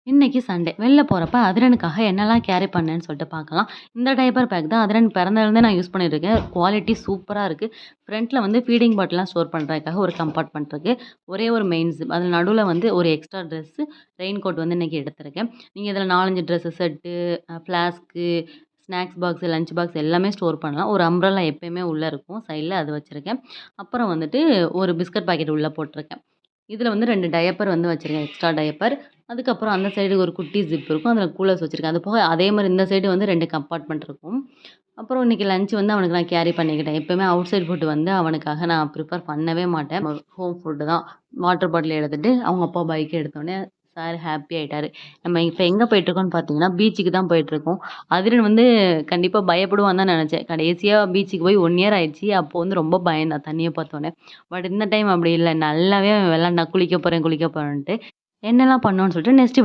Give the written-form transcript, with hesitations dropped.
இன்னைக்கு சண்டே. வெளில போறப்ப அதிரனுக்காக என்னலாம் கேரி பண்ணேன்னு சொல்லிட்டு பார்க்கலாம். இந்த டயப்பர் பேக் தான் அதிரன் பிறந்ததுலருந்தே நான் யூஸ் பண்ணிட்டு இருக்கேன். குவாலிட்டி சூப்பரா இருக்கு. ஃப்ரண்ட்ல வந்து ஃபீடிங் பாட்டில்லாம் ஸ்டோர் பண்றதுக்காக ஒரு கம்பார்ட்மெண்ட் இருக்கு. ஒரே ஒரு மெயின் ஜிப். அதில நடுவுல வந்து ஒரு எக்ஸ்ட்ரா ட்ரெஸ்ஸு, ரெயின் கோட் வந்து இன்னைக்கு எடுத்திருக்கேன். நீங்க இதில 4, 5 dress set, flask, snacks box, lunch box எல்லாமே ஸ்டோர் பண்ணலாம். ஒரு அம்ப்ரெல்லா எப்பயுமே உள்ள இருக்கும். சைட்ல அது வச்சிருக்கேன். அப்புறம் வந்துட்டு ஒரு பிஸ்கட் பாக்கெட் உள்ள போட்டிருக்கேன். இதில வந்து 2 டயப்பர் வந்து வச்சிருக்கேன். Extra diaper. அதுக்கப்புறம் அந்த சைடு ஒரு குட்டி ஜிப் இருக்கும். அதில கூலர்ஸ் வச்சிருக்கேன். அது போக அதே மாரி இந்த சைடு வந்து 2 கம்பார்ட்மெண்ட் இருக்கும். அப்புறம் இன்னைக்கு லஞ்ச் வந்து அவனுக்கு நான் கேரி பண்ணிக்கிட்டேன். எப்பவுமே அவுட் சைட் ஃபுட் வந்து அவனுக்காக நான் ப்ரிஃபர் பண்ணவே மாட்டேன். ஹோம் ஃபுட் தான். வாட்டர் பாட்டில் எடுத்துட்டு அவங்க அப்பா பைக் எடுத்தோனே சார் ஹாப்பி ஆயிட்டாரு. நம்ம இப்ப எங்க போயிட்டுருக்கோம்னு பார்த்தீங்கன்னா, பீச்சுக்கு தான் போயிட்டுருக்கோம். அதிரன் வந்து கண்டிப்பா பயப்படுவான்னு தான் நெனச்சேன். கடைசியா பீச்சுக்கு போய் 1 இயர் ஆயிடுச்சு. அப்போ வந்து ரொம்ப பயந்தான் தண்ணிய பார்த்தோனே. பட் இந்த டைம் அப்படி இல்ல. நல்லாவே அவன் விளையாண்டான். குளிக்க போறேன், குளிக்க போறேன்ட்டு. என்னலாம் பண்ணோம்னு சொல்லிட்டு நெக்ஸ்ட்